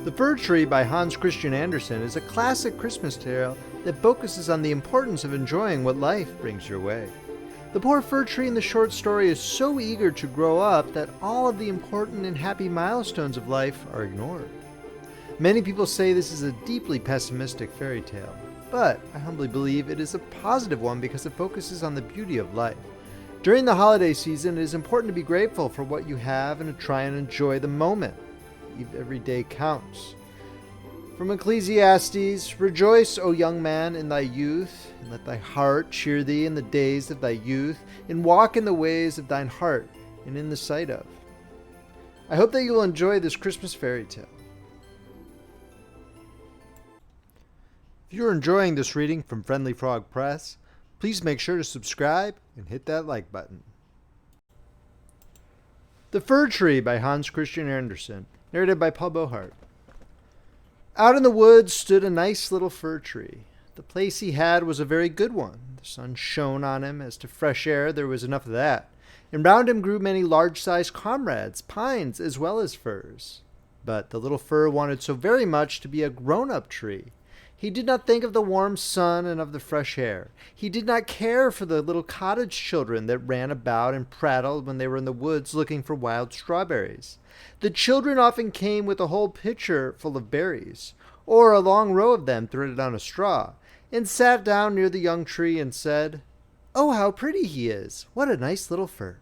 The Fir Tree by Hans Christian Andersen is a classic Christmas tale that focuses on the importance of enjoying what life brings your way. The poor fir tree in the short story is so eager to grow up that all of the important and happy milestones of life are ignored. Many people say this is a deeply pessimistic fairy tale, but I humbly believe it is a positive one because it focuses on the beauty of life. During the holiday season, it is important to be grateful for what you have and to try and enjoy the moment. Every day counts. From Ecclesiastes, "Rejoice, O young man, in thy youth, and let thy heart cheer thee in the days of thy youth, and walk in the ways of thine heart, and in the sight of." I hope that you will enjoy this Christmas fairy tale. If you're enjoying this reading from Friendly Frog Press, please make sure to subscribe and hit that like button. The Fir Tree by Hans Christian Andersen, narrated by Beauheart. Out in the woods stood a nice little fir tree. The place he had was a very good one. The sun shone on him. As to fresh air, there was enough of that. And round him grew many large-sized comrades, pines as well as firs. But the little fir wanted so very much to be a grown-up tree. He did not think of the warm sun and of the fresh air. He did not care for the little cottage children that ran about and prattled when they were in the woods looking for wild strawberries. The children often came with a whole pitcher full of berries, or a long row of them threaded on a straw, and sat down near the young tree and said, "Oh, how pretty he is! What a nice little fir!"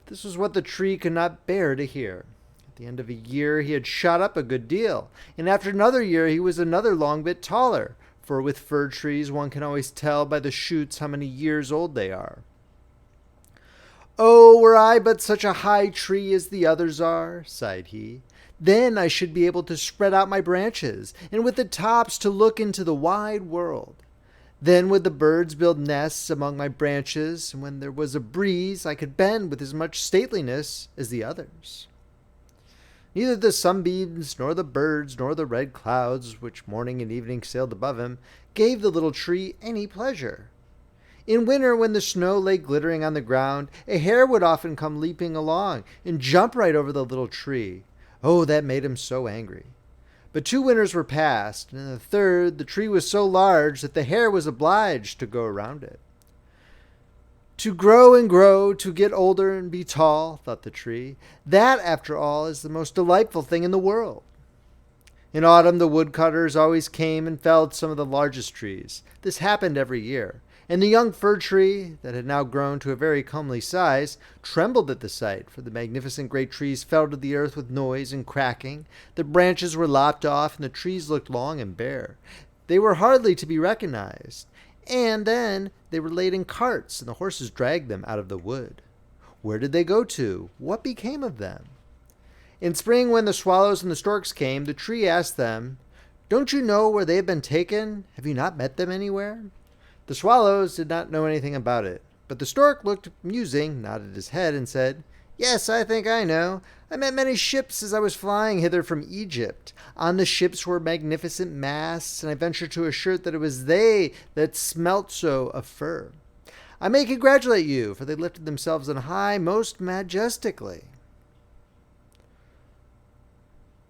This was what the tree could not bear to hear. At the end of a year he had shot up a good deal, and after another year he was another long bit taller, for with fir trees one can always tell by the shoots how many years old they are. "Oh, were I but such a high tree as the others are," sighed he, "then I should be able to spread out my branches, and with the tops to look into the wide world. Then would the birds build nests among my branches, and when there was a breeze I could bend with as much stateliness as the others." Neither the sunbeams, nor the birds, nor the red clouds, which morning and evening sailed above him, gave the little tree any pleasure. In winter, when the snow lay glittering on the ground, a hare would often come leaping along and jump right over the little tree. Oh, that made him so angry. But 2 winters were past, and in the third the tree was so large that the hare was obliged to go around it. To grow and grow, to get older and be tall, thought the tree, that, after all, is the most delightful thing in the world. In autumn, the woodcutters always came and felled some of the largest trees. This happened every year, and the young fir tree, that had now grown to a very comely size, trembled at the sight, for the magnificent great trees fell to the earth with noise and cracking. The branches were lopped off, and the trees looked long and bare. They were hardly to be recognized. And then they were laid in carts, and the horses dragged them out of the wood. Where did they go to? What became of them? In spring, when the swallows and the storks came, the tree asked them, "Don't you know where they have been taken? Have you not met them anywhere?" The swallows did not know anything about it, but the stork looked musing, nodded his head, and said, "Yes, I think I know. I met many ships as I was flying hither from Egypt. On the ships were magnificent masts, and I venture to assert that it was they that smelt so of fir. I may congratulate you, for they lifted themselves on high most majestically.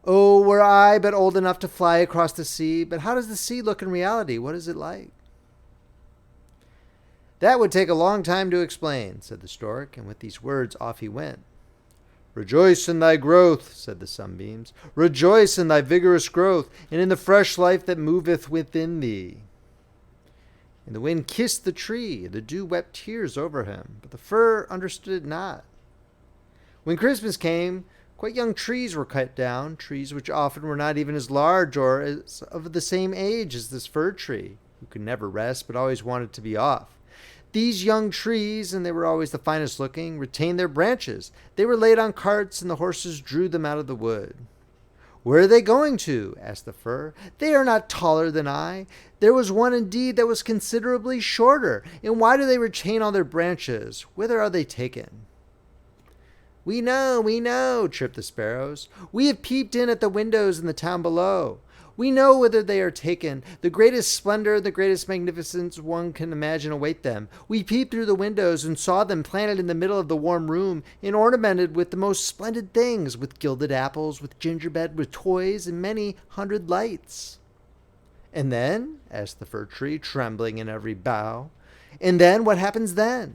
Oh, were I but old enough to fly across the sea, but how does the sea look in reality? What is it like?" "That would take a long time to explain," said the stork, and with these words off he went. "Rejoice in thy growth," said the sunbeams. "Rejoice in thy vigorous growth, and in the fresh life that moveth within thee." And the wind kissed the tree, and the dew wept tears over him, but the fir understood it not. When Christmas came, quite young trees were cut down, trees which often were not even as large or as of the same age as this fir tree, who could never rest but always wanted to be off. These young trees, and they were always the finest looking, retained their branches. They were laid on carts, and the horses drew them out of the wood. "Where are they going to?" asked the fir. "They are not taller than I. There was one indeed that was considerably shorter. And why do they retain all their branches? Whither are they taken?" We know, chirped the sparrows. "We have peeped in at the windows in the town below. We know whither they are taken. The greatest splendor, the greatest magnificence one can imagine await them. We peeped through the windows and saw them planted in the middle of the warm room and ornamented with the most splendid things, with gilded apples, with gingerbread, with toys, and many hundred lights." "And then?" asked the fir tree, trembling in every bough. "And then? What happens then?"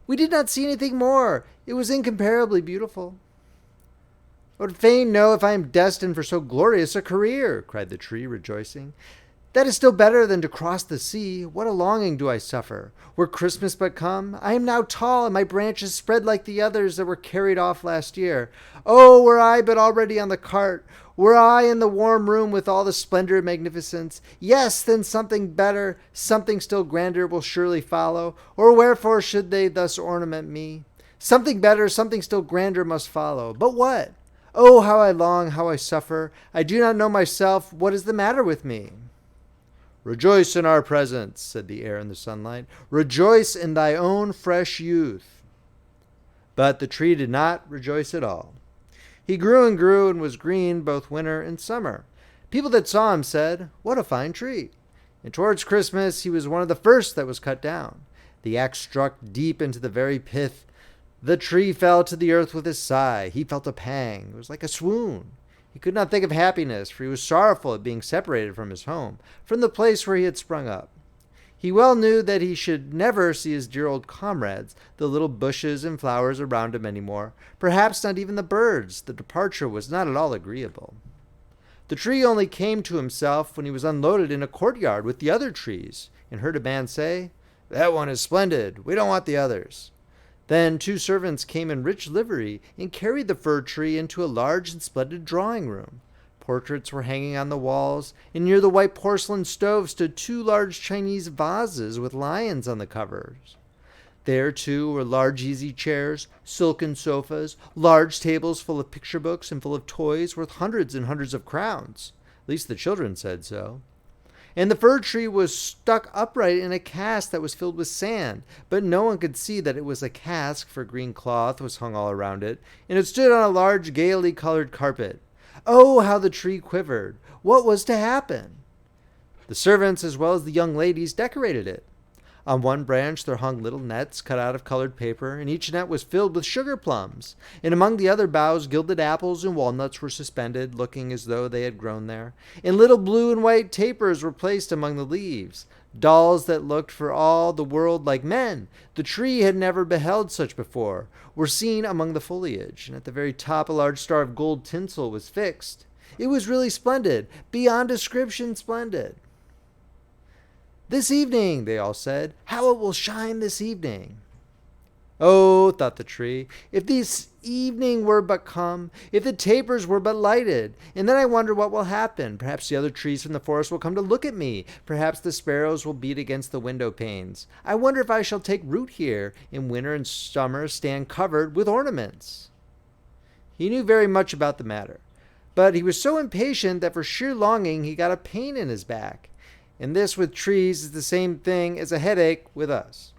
"We did not see anything more. It was incomparably beautiful." "I would fain know if I am destined for so glorious a career," cried the tree, rejoicing. "That is still better than to cross the sea. What a longing do I suffer! Were Christmas but come! I am now tall, and my branches spread like the others that were carried off last year. Oh, were I but already on the cart! Were I in the warm room with all the splendor and magnificence! Yes, then something better, something still grander will surely follow. Or wherefore should they thus ornament me? Something better, something still grander must follow. But what? Oh, how I long, how I suffer! I do not know myself. What is the matter with me?" "Rejoice in our presence," said the air and the sunlight. "Rejoice in thy own fresh youth." But the tree did not rejoice at all. He grew and was green both winter and summer. People that saw him said, "What a fine tree!" And towards Christmas he was one of the first that was cut down. The axe struck deep into the very pith. The tree fell to the earth with a sigh. He felt a pang. It was like a swoon. He could not think of happiness, for he was sorrowful at being separated from his home, from the place where he had sprung up. He well knew that he should never see his dear old comrades, the little bushes and flowers around him any more, perhaps not even the birds. The departure was not at all agreeable. The tree only came to himself when he was unloaded in a courtyard with the other trees, and heard a man say, "That one is splendid. We don't want the others." Then 2 servants came in rich livery and carried the fir tree into a large and splendid drawing room. Portraits were hanging on the walls, and near the white porcelain stove stood 2 large Chinese vases with lions on the covers. There, too, were large easy chairs, silken sofas, large tables full of picture books and full of toys worth hundreds and hundreds of crowns. At least the children said so. And the fir tree was stuck upright in a cask that was filled with sand, but no one could see that it was a cask, for green cloth was hung all around it, and it stood on a large gaily colored carpet. Oh, how the tree quivered! What was to happen? The servants, as well as the young ladies, decorated it. On one branch there hung little nets cut out of colored paper, and each net was filled with sugar plums. And among the other boughs gilded apples and walnuts were suspended, looking as though they had grown there. And little blue and white tapers were placed among the leaves. Dolls that looked for all the world like men, the tree had never beheld such before, were seen among the foliage, and at the very top a large star of gold tinsel was fixed. It was really splendid, beyond description splendid. "This evening," they all said, "how it will shine this evening." Oh, thought the tree, if this evening were but come, if the tapers were but lighted, and then I wonder what will happen. Perhaps the other trees from the forest will come to look at me. Perhaps the sparrows will beat against the window panes. I wonder if I shall take root here, in winter and summer stand covered with ornaments. He knew very much about the matter, but he was so impatient that for sheer longing he got a pain in his back. And this with trees is the same thing as a headache with us.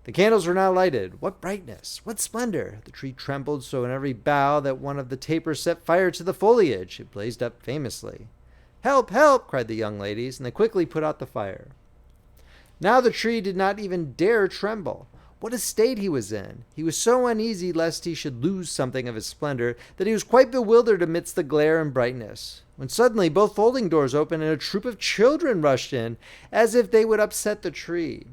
The candles were now lighted. What brightness! What splendor! The tree trembled so in every bough that one of the tapers set fire to the foliage. It blazed up famously. "Help! Help!" cried the young ladies, and they quickly put out the fire. Now the tree did not even dare tremble. What a state he was in! He was so uneasy lest he should lose something of his splendor that he was quite bewildered amidst the glare and brightness, when suddenly both folding doors opened and a troop of children rushed in, as if they would upset the tree.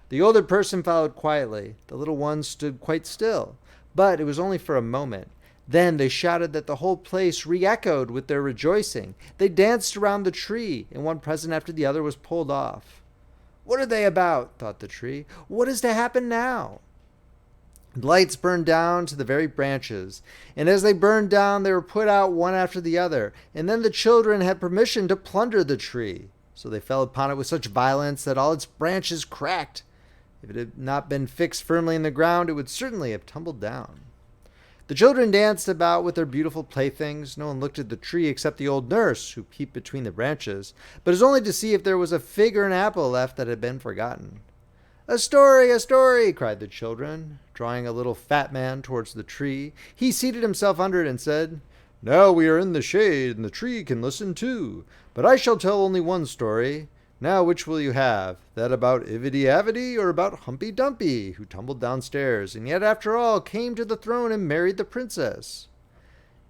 The older person followed quietly. The little ones stood quite still, but it was only for a moment. Then they shouted that the whole place re-echoed with their rejoicing. They danced around the tree, and one present after the other was pulled off. What are they about? Thought the tree. What is to happen now? The lights burned down to the very branches, and as they burned down, they were put out one after the other, and then the children had permission to plunder the tree. So they fell upon it with such violence that all its branches cracked. If it had not been fixed firmly in the ground, it would certainly have tumbled down. The children danced about with their beautiful playthings. No one looked at the tree except the old nurse, who peeped between the branches, but it was only to see if there was a fig or an apple left that had been forgotten. A story, cried the children, drawing a little fat man towards the tree. He seated himself under it and said, Now we are in the shade, and the tree can listen too. But I shall tell only one story. Now which will you have? That about Ivedy-Avedy, or about Humpy-Dumpy, who tumbled downstairs, and yet after all came to the throne and married the princess?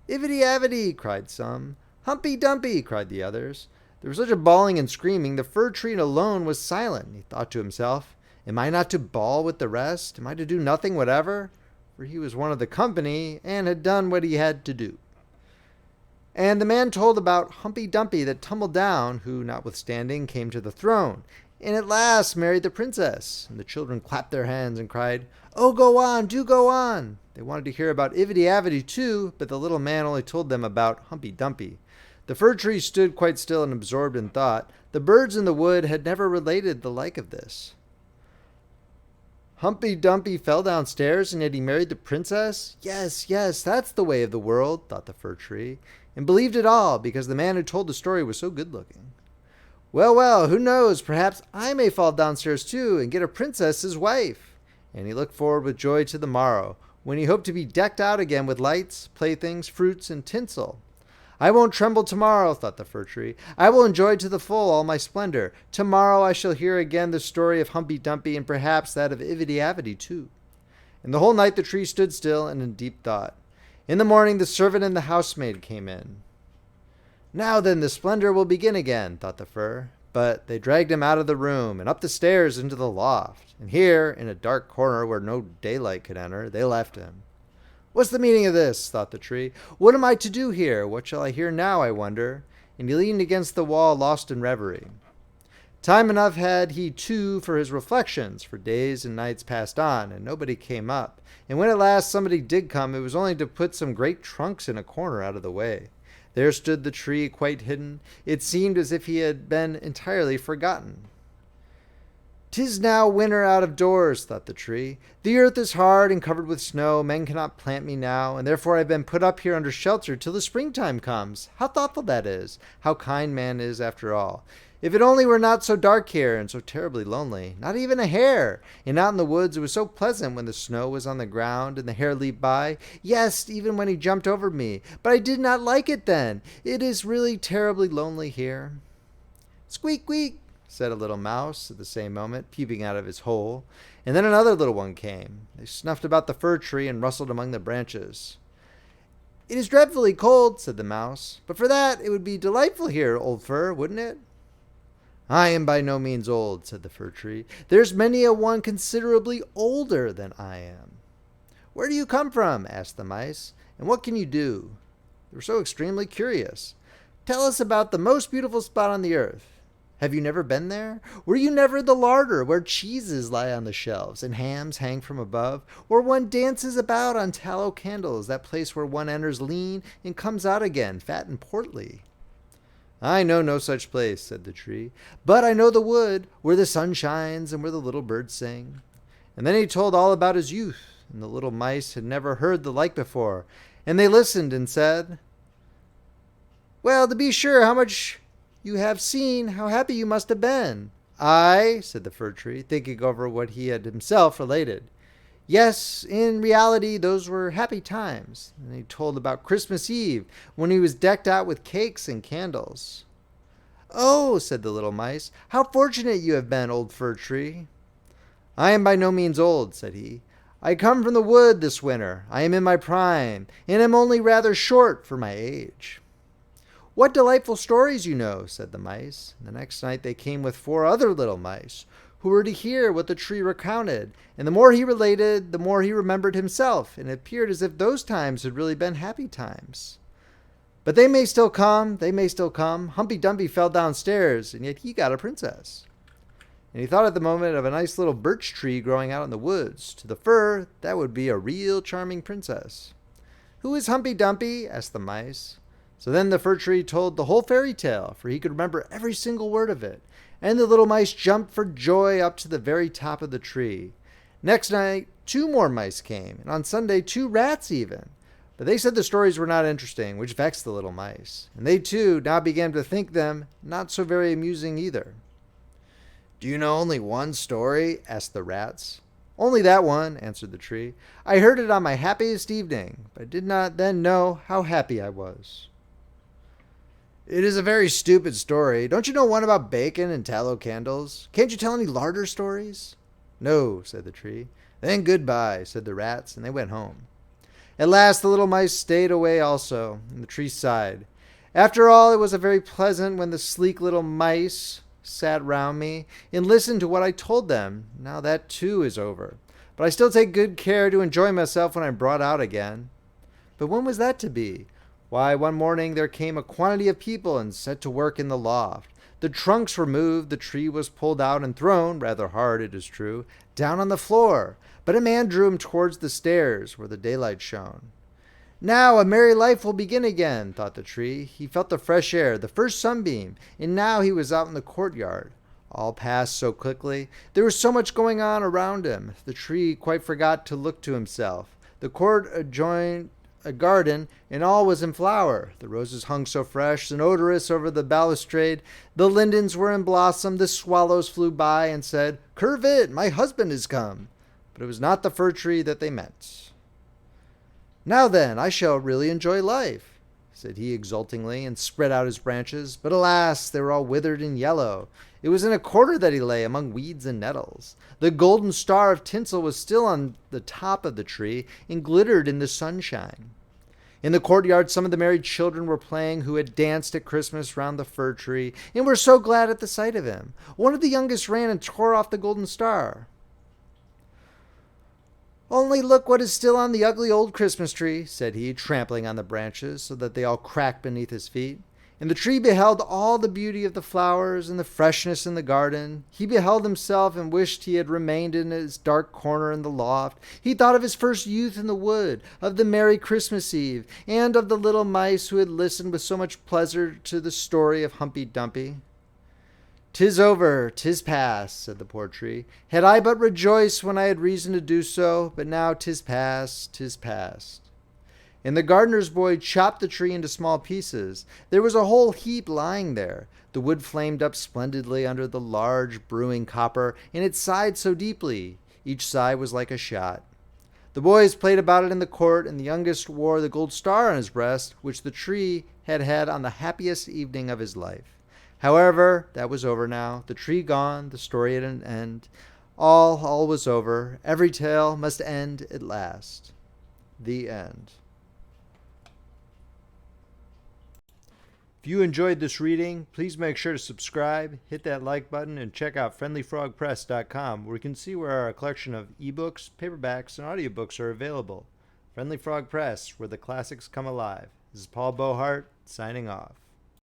Ivedy-Avedy, cried some. Humpy-Dumpy, cried the others. There was such a bawling and screaming, the fir tree alone was silent. He thought to himself, am I not to bawl with the rest? Am I to do nothing whatever? For he was one of the company, and had done what he had to do. And the man told about Humpy-Dumpy that tumbled down, who, notwithstanding, came to the throne, and at last married the princess. And the children clapped their hands and cried, oh, go on, do go on. They wanted to hear about Ivedy-Avedy too, but the little man only told them about Humpy-Dumpy. The fir tree stood quite still and absorbed in thought. The birds in the wood had never related the like of this. Humpy-Dumpy fell downstairs, and yet he married the princess? Yes, yes, that's the way of the world, thought the fir tree, and believed it all, because the man who told the story was so good-looking. Well, well, who knows, perhaps I may fall downstairs too, and get a princess as wife. And he looked forward with joy to the morrow, when he hoped to be decked out again with lights, playthings, fruits, and tinsel. I won't tremble tomorrow, thought the fir tree. I will enjoy to the full all my splendor. Tomorrow I shall hear again the story of Humpy-Dumpy, and perhaps that of Ivedy-Avedy too. And the whole night the tree stood still and in deep thought. In the morning the servant and the housemaid came in. Now then the splendor will begin again, thought the fir. But they dragged him out of the room and up the stairs into the loft. And here, in a dark corner where no daylight could enter, they left him. What's the meaning of this? Thought the tree. What am I to do here? What shall I hear now, I wonder? And he leaned against the wall, lost in reverie. Time enough had he, too, for his reflections, for days and nights passed on, and nobody came up. And when at last somebody did come, it was only to put some great trunks in a corner out of the way. There stood the tree quite hidden. It seemed as if he had been entirely forgotten. 'Tis now winter out of doors, thought the tree. The earth is hard and covered with snow. Men cannot plant me now, and therefore I have been put up here under shelter till the springtime comes. How thoughtful that is! How kind man is, after all! If it only were not so dark here, and so terribly lonely. Not even a hare! And out in the woods it was so pleasant when the snow was on the ground, and the hare leaped by. Yes, even when he jumped over me. But I did not like it then. It is really terribly lonely here. Squeak, squeak, said a little mouse at the same moment, peeping out of his hole. And then another little one came. They snuffed about the fir tree and rustled among the branches. It is dreadfully cold, said the mouse, but for that it would be delightful here, old fir, wouldn't it? I am by no means old, said the fir tree. There's many a one considerably older than I am. Where do you come from? Asked the mice, and what can you do? They were so extremely curious. Tell us about the most beautiful spot on the earth. Have you never been there? Were you never in the larder, where cheeses lie on the shelves and hams hang from above, where one dances about on tallow candles, that place where one enters lean and comes out again fat and portly? I know no such place, said the tree, but I know the wood, where the sun shines and where the little birds sing. And then he told all about his youth, and the little mice had never heard the like before, and they listened and said, Well, to be sure, how much you have seen, how happy you must have been. Aye, said the fir tree, thinking over what he had himself related. Yes, in reality, those were happy times. And he told about Christmas Eve, when he was decked out with cakes and candles. Oh, said the little mice, how fortunate you have been, old fir tree. I am by no means old, said he. I come from the wood this winter. I am in my prime, and am only rather short for my age. What delightful stories you know, said the mice. And the next night they came with 4 other little mice, who were to hear what the tree recounted. And the more he related, the more he remembered himself, and it appeared as if those times had really been happy times. But they may still come, they may still come. Humpy-Dumpy fell downstairs, and yet he got a princess. And he thought at the moment of a nice little birch tree growing out in the woods. To the fir, that would be a real charming princess. Who is Humpy-Dumpy? Asked the mice. So then the fir tree told the whole fairy tale, for he could remember every single word of it. And the little mice jumped for joy up to the very top of the tree. Next night, 2 more mice came, and on Sunday 2 rats even. But they said the stories were not interesting, which vexed the little mice. And they too now began to think them not so very amusing either. Do you know only one story? Asked the rats. "Only that one," answered the tree. "I heard it on my happiest evening, but I did not then know how happy I was." "It is a very stupid story. Don't you know one about bacon and tallow candles? Can't you tell any larger stories?" "No," said the tree. "Then goodbye," said the rats, and they went home. At last the little mice stayed away also, and the tree sighed. "After all, it was very pleasant when the sleek little mice sat round me and listened to what I told them. Now that too is over. But I still take good care to enjoy myself when I'm brought out again." "But when was that to be?" "Why, one morning there came a quantity of people and set to work in the loft. The trunks were moved, the tree was pulled out and thrown, rather hard it is true, down on the floor. But a man drew him towards the stairs, where the daylight shone. Now a merry life will begin again, thought the tree. He felt the fresh air, the first sunbeam, and now he was out in the courtyard. All passed so quickly. There was so much going on around him. The tree quite forgot to look to himself. The court adjoined a garden, and all was in flower. The roses hung so fresh and odorous over the balustrade. The lindens were in blossom. The swallows flew by and said, "Curvet, my husband is come." But it was not the fir tree that they met. "Now then, I shall really enjoy life," said he exultingly, and spread out his branches. But alas, they were all withered and yellow. It was in a corner that he lay, among weeds and nettles. The golden star of tinsel was still on the top of the tree, and glittered in the sunshine. In the courtyard some of the merry children were playing, who had danced at Christmas round the fir tree, and were so glad at the sight of him. One of the youngest ran and tore off the golden star. "Only look what is still on the ugly old Christmas tree," said he, trampling on the branches so that they all cracked beneath his feet. And the tree beheld all the beauty of the flowers and the freshness in the garden. He beheld himself and wished he had remained in his dark corner in the loft. He thought of his first youth in the wood, of the merry Christmas Eve, and of the little mice who had listened with so much pleasure to the story of Humpy Dumpy. "'Tis over, 'tis past," said the poor tree. "Had I but rejoiced when I had reason to do so, but now 'tis past, 'tis past." And the gardener's boy chopped the tree into small pieces. There was a whole heap lying there. The wood flamed up splendidly under the large brewing copper, and it sighed so deeply. Each sigh was like a shot. The boys played about it in the court, and the youngest wore the gold star on his breast, which the tree had had on the happiest evening of his life. However, that was over now. The tree gone, the story at an end. All was over. Every tale must end at last. The end. If you enjoyed this reading, please make sure to subscribe, hit that like button, and check out friendlyfrogpress.com, where you can see where our collection of ebooks, paperbacks, and audiobooks are available. Friendly Frog Press, where the classics come alive. This is Paul Beauheart, signing off.